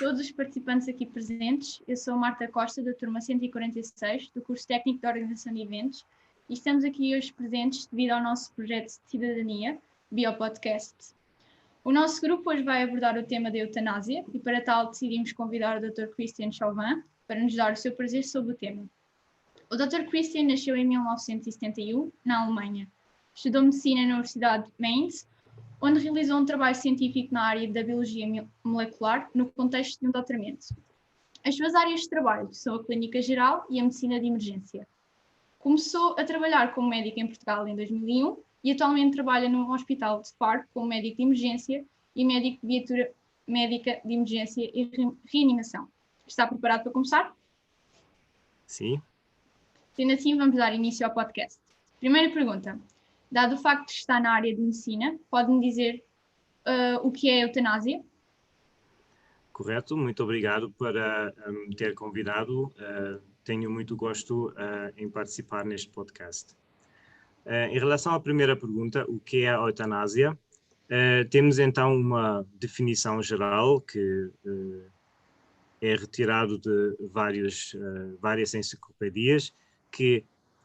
todos os participantes aqui presentes. Eu sou Marta Costa, da turma 146, do curso Técnico de Organização de Eventos, e estamos aqui hoje presentes devido ao nosso projeto de cidadania, Biopodcast. O nosso grupo hoje vai abordar o tema da eutanásia e para tal decidimos convidar o Dr. Christian Chauvin para nos dar o seu parecer sobre o tema. O Dr. Christian nasceu em 1971, na Alemanha. Estudou medicina na Universidade de Mainz, onde realizou um trabalho científico na área da biologia molecular no contexto de um doutoramento. As suas áreas de trabalho são a clínica geral e a medicina de emergência. Começou a trabalhar como médico em Portugal em 2001 e atualmente trabalha num hospital de Faro como médico de emergência e médico de viatura médica de emergência e reanimação. Está preparado para começar? Sim. Sendo assim, vamos dar início ao podcast. Primeira pergunta. Dado o facto de estar na área de medicina, pode-me dizer o que é a eutanásia? Correto, muito obrigado por me ter convidado. Tenho muito gosto em participar neste podcast. Em relação à primeira pergunta, o que é a eutanásia? Temos então uma definição geral que é retirado de várias enciclopedias, que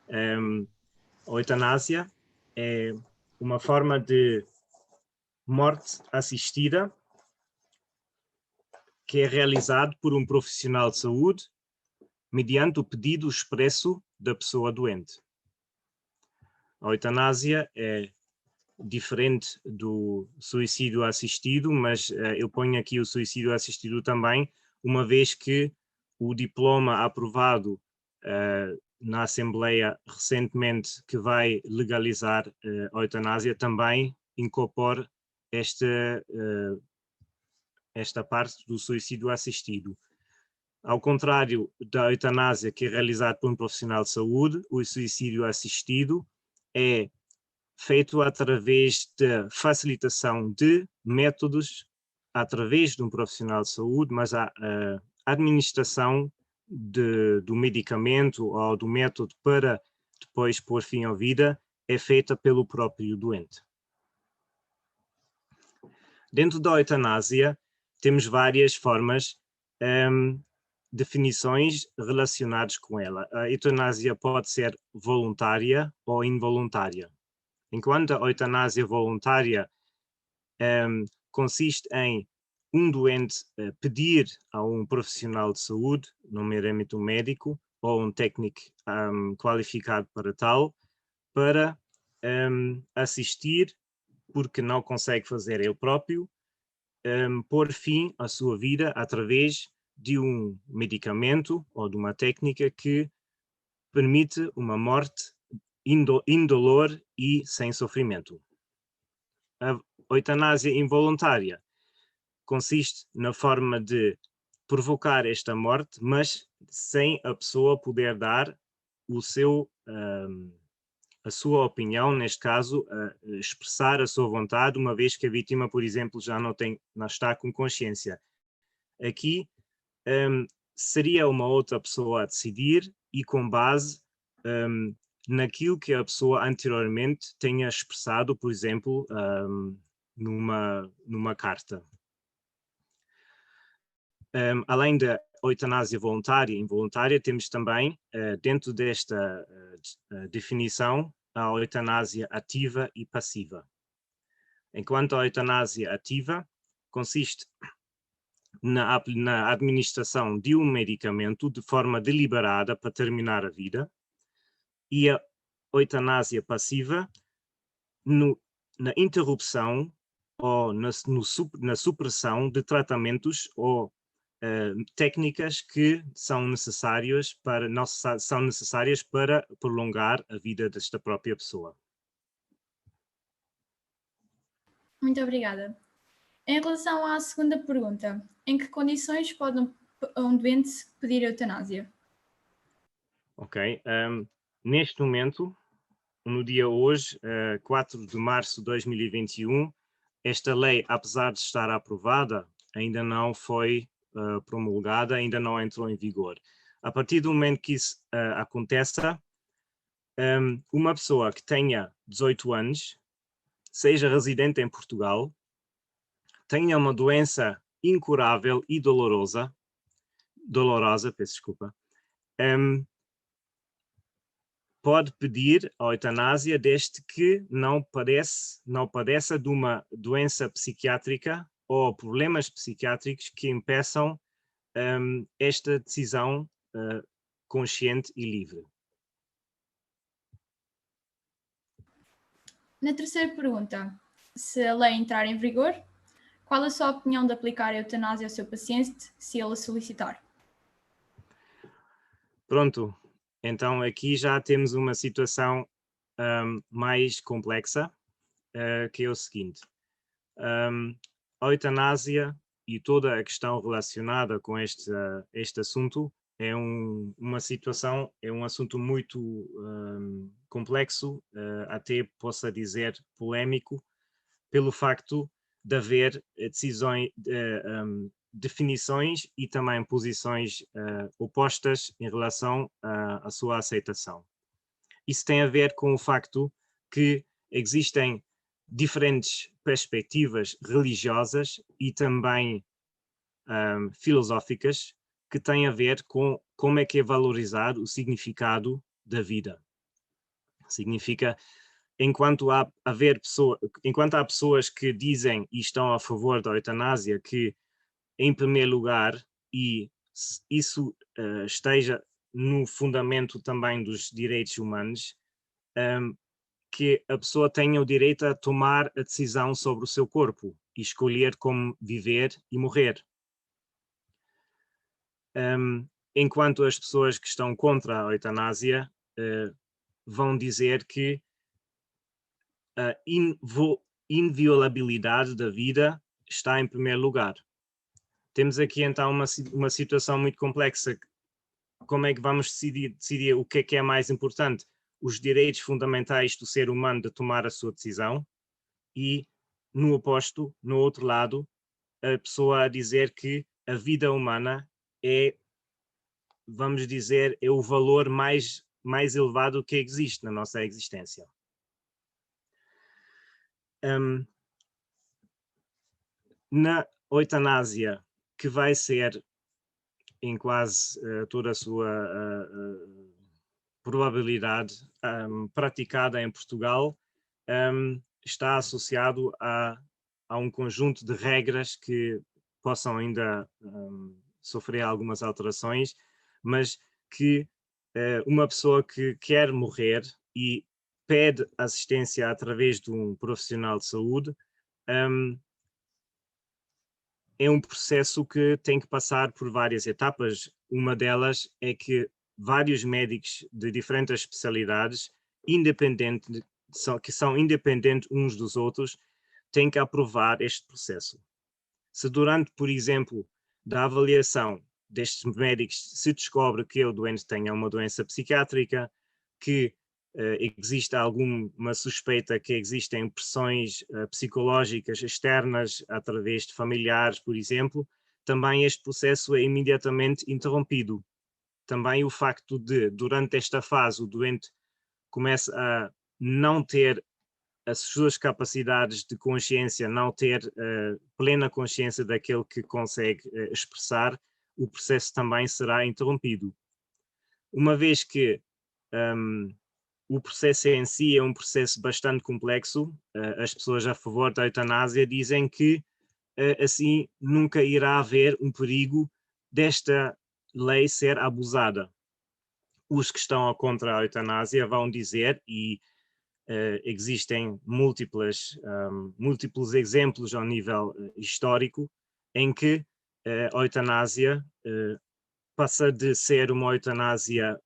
a eutanásia é uma forma de morte assistida que é realizado por um profissional de saúde mediante o pedido expresso da pessoa doente. A eutanásia é diferente do suicídio assistido, mas eu ponho aqui o suicídio assistido também, uma vez que o diploma aprovado na Assembleia recentemente que vai legalizar a eutanásia também incorpora esta parte do suicídio assistido. Ao contrário da eutanásia, que é realizada por um profissional de saúde, o suicídio assistido é feito através da facilitação de métodos através de um profissional de saúde, mas a administração do medicamento ou do método para depois pôr fim à vida é feita pelo próprio doente. Dentro da eutanásia, temos várias formas, definições relacionadas com ela. A eutanásia pode ser voluntária ou involuntária. Enquanto a eutanásia voluntária consiste em um doente pedir a um profissional de saúde, nomeadamente um médico ou um técnico qualificado para tal, para assistir, porque não consegue fazer ele próprio, pôr fim à sua vida através de um medicamento ou de uma técnica que permite uma morte indolor e sem sofrimento. A eutanásia involuntária consiste na forma de provocar esta morte, mas sem a pessoa poder dar a sua opinião, neste caso, expressar a sua vontade, uma vez que a vítima, por exemplo, já não está com consciência. Aqui seria uma outra pessoa a decidir e com base naquilo que a pessoa anteriormente tenha expressado, por exemplo, numa carta. Além da eutanásia voluntária e involuntária, temos também, dentro desta definição, a eutanásia ativa e passiva. Enquanto a eutanásia ativa consiste na administração de um medicamento de forma deliberada para terminar a vida, e a eutanásia passiva na interrupção ou na supressão de tratamentos ou técnicas que são necessárias para prolongar a vida desta própria pessoa. Muito obrigada. Em relação à segunda pergunta, em que condições pode um doente pedir eutanásia? Ok. Neste momento, no dia hoje, 4 de março de 2021, esta lei, apesar de estar aprovada, ainda não foi promulgada, ainda não entrou em vigor. A partir do momento que isso aconteça, uma pessoa que tenha 18 anos, seja residente em Portugal, tenha uma doença incurável e dolorosa, peço desculpa, pode pedir a eutanásia desde que não padeça de uma doença psiquiátrica ou problemas psiquiátricos que impeçam esta decisão consciente e livre. Na terceira pergunta, se a lei entrar em vigor, qual a sua opinião de aplicar a eutanásia ao seu paciente se ele a solicitar? Pronto, então aqui já temos uma situação mais complexa, que é o seguinte. A eutanásia e toda a questão relacionada com este assunto é uma situação, é um assunto muito complexo, até possa dizer polémico, pelo facto de haver definições e também posições opostas em relação à sua aceitação. Isso tem a ver com o facto que existem diferentes perspectivas religiosas e também filosóficas que têm a ver com como é que é valorizado o significado da vida. Significa, enquanto há pessoas que dizem e estão a favor da eutanásia, que em primeiro lugar, e isso esteja no fundamento também dos direitos humanos, que a pessoa tenha o direito a tomar a decisão sobre o seu corpo e escolher como viver e morrer. Enquanto as pessoas que estão contra a eutanásia vão dizer que a inviolabilidade da vida está em primeiro lugar. Temos aqui então uma situação muito complexa. Como é que vamos decidir o que é mais importante? Os direitos fundamentais do ser humano de tomar a sua decisão e, no oposto, no outro lado, a pessoa a dizer que a vida humana é, vamos dizer, é o valor mais elevado que existe na nossa existência. Na eutanásia, que vai ser em quase toda a sua probabilidade praticada em Portugal, está associado a um conjunto de regras que possam ainda sofrer algumas alterações, mas que uma pessoa que quer morrer e pede assistência através de um profissional de saúde, é um processo que tem que passar por várias etapas. Uma delas é que vários médicos de diferentes especialidades, que são independentes uns dos outros, têm que aprovar este processo. Se durante, por exemplo, da avaliação destes médicos se descobre que o doente tenha uma doença psiquiátrica, que existe alguma suspeita que existem pressões psicológicas externas através de familiares, por exemplo, também este processo é imediatamente interrompido. Também o facto de, durante esta fase, o doente começa a não ter as suas capacidades de consciência, não ter plena consciência daquilo que consegue expressar, o processo também será interrompido. Uma vez que o processo em si é um processo bastante complexo, as pessoas a favor da eutanásia dizem que assim nunca irá haver um perigo desta lei ser abusada. Os que estão contra a eutanásia vão dizer, e existem múltiplos exemplos ao nível histórico, em que a eutanásia passa de ser uma eutanásia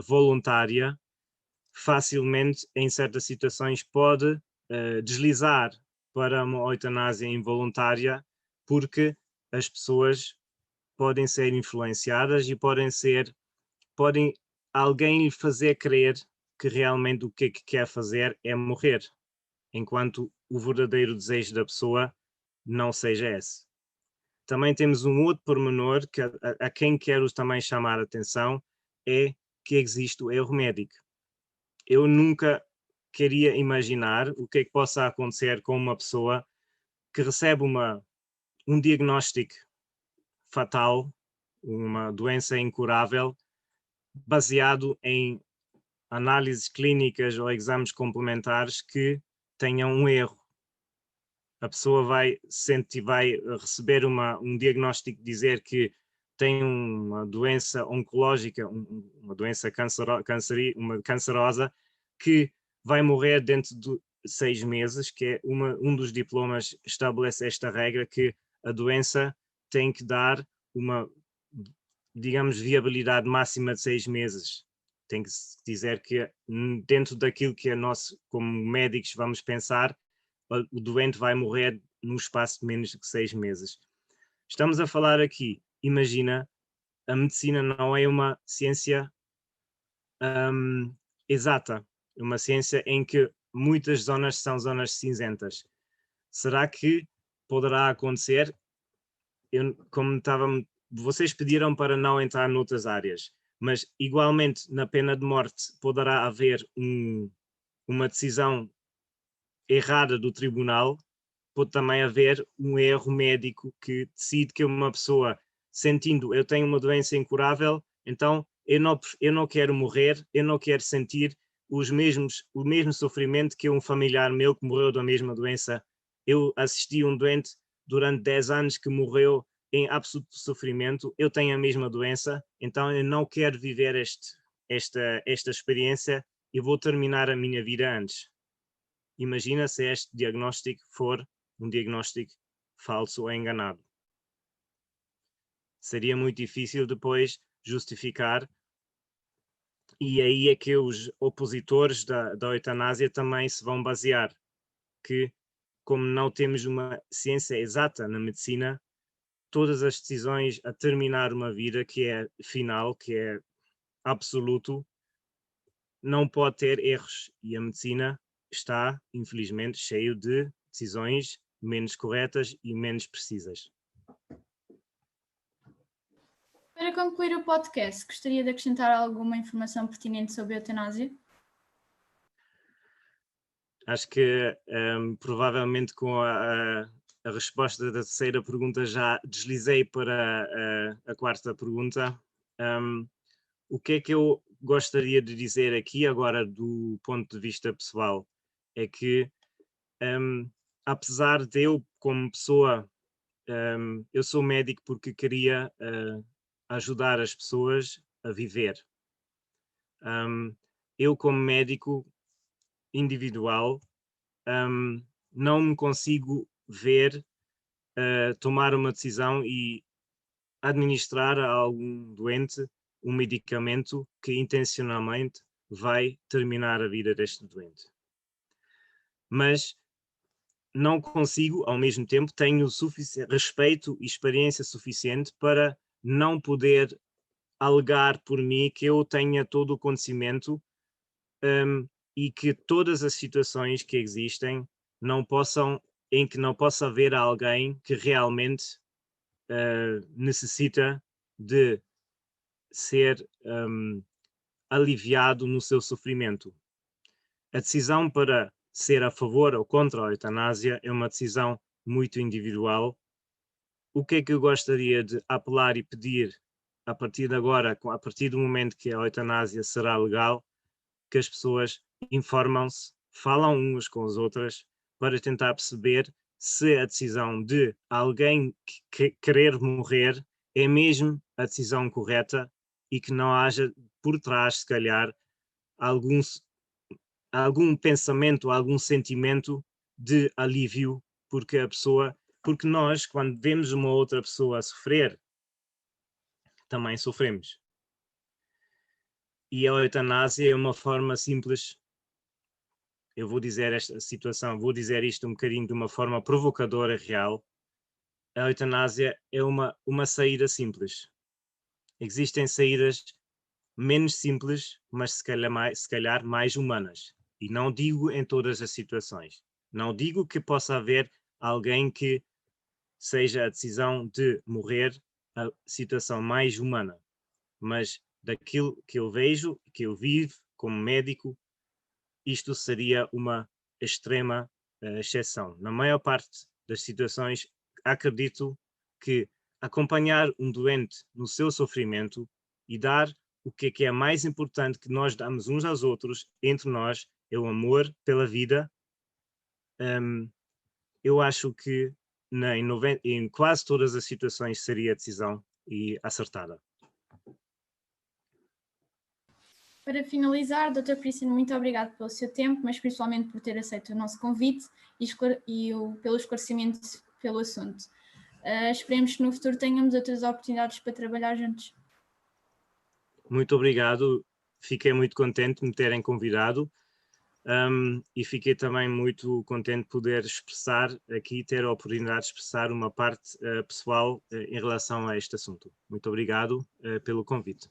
voluntária, facilmente, em certas situações, pode deslizar para uma eutanásia involuntária, porque as pessoas podem ser influenciadas e podem alguém lhe fazer crer que realmente o que quer fazer é morrer, enquanto o verdadeiro desejo da pessoa não seja esse. Também temos um outro pormenor que a quem quero também chamar a atenção, é que existe o erro médico. Eu nunca queria imaginar o que é que possa acontecer com uma pessoa que recebe um diagnóstico fatal, uma doença incurável, baseado em análises clínicas ou exames complementares que tenham um erro. A pessoa vai receber um diagnóstico dizer que tem uma doença oncológica, uma doença cancerosa, que vai morrer dentro de 6 meses, que é um dos diplomas estabelece esta regra, que a doença tem que dar uma, digamos, viabilidade máxima de 6 meses. Tem que se dizer que dentro daquilo que é nosso, como médicos, vamos pensar, o doente vai morrer num espaço de menos de 6 meses. Estamos a falar aqui, imagina, a medicina não é uma ciência exata, é uma ciência em que muitas zonas são zonas cinzentas. Será que poderá acontecer? Vocês pediram para não entrar noutras áreas, mas igualmente na pena de morte poderá haver uma decisão errada do tribunal, pode também haver um erro médico que decide que uma pessoa, sentindo, eu tenho uma doença incurável, então eu não quero morrer, eu não quero sentir o mesmo sofrimento que um familiar meu que morreu da mesma doença. Eu assisti um doente durante 10 anos que morreu em absoluto sofrimento, eu tenho a mesma doença, então eu não quero viver esta experiência e vou terminar a minha vida antes. Imagina se este diagnóstico for um diagnóstico falso ou enganado. Seria muito difícil depois justificar, e aí é que os opositores da eutanásia também se vão basear, que como não temos uma ciência exata na medicina, todas as decisões a terminar uma vida que é final, que é absoluto, não pode ter erros, e a medicina está, infelizmente, cheio de decisões menos corretas e menos precisas. Para concluir o podcast, gostaria de acrescentar alguma informação pertinente sobre a eutanásia? Acho que provavelmente com a resposta da terceira pergunta já deslizei para a quarta pergunta. O que é que eu gostaria de dizer aqui agora do ponto de vista pessoal é que apesar de eu como pessoa, eu sou médico porque queria ajudar as pessoas a viver. Eu como médico individual não me consigo ver tomar uma decisão e administrar a algum doente um medicamento que intencionalmente vai terminar a vida deste doente. Mas não consigo, ao mesmo tempo, tenho respeito e experiência suficiente para não poder alegar por mim que eu tenha todo o conhecimento e que todas as situações que existem em que não possa haver alguém que realmente necessita de ser aliviado no seu sofrimento. A decisão para ser a favor ou contra a eutanásia é uma decisão muito individual. O que é que eu gostaria de apelar e pedir a partir de agora, a partir do momento que a eutanásia será legal, que as pessoas informam-se, falam umas com as outras, para tentar perceber se a decisão de alguém querer morrer é mesmo a decisão correta e que não haja por trás, se calhar, algum pensamento, algum sentimento de alívio, porque nós, quando vemos uma outra pessoa a sofrer, também sofremos. E a eutanásia é uma forma simples. Eu vou dizer vou dizer isto um bocadinho de uma forma provocadora real. A eutanásia é uma saída simples. Existem saídas menos simples, mas se calhar mais humanas. E não digo em todas as situações. Não digo que possa haver alguém que seja a decisão de morrer a situação mais humana. Mas daquilo que eu vejo, que eu vivo como médico, isto seria uma extrema exceção. Na maior parte das situações, acredito que acompanhar um doente no seu sofrimento e dar o que é mais importante que nós damos uns aos outros, entre nós, é o amor pela vida. Eu acho que em quase todas as situações seria a decisão acertada. Para finalizar, Dr. Cristian, muito obrigado pelo seu tempo, mas principalmente por ter aceito o nosso convite e pelo esclarecimento pelo assunto. Esperemos que no futuro tenhamos outras oportunidades para trabalhar juntos. Muito obrigado, fiquei muito contente de me terem convidado e fiquei também muito contente de poder expressar aqui, ter a oportunidade de expressar uma parte pessoal em relação a este assunto. Muito obrigado pelo convite.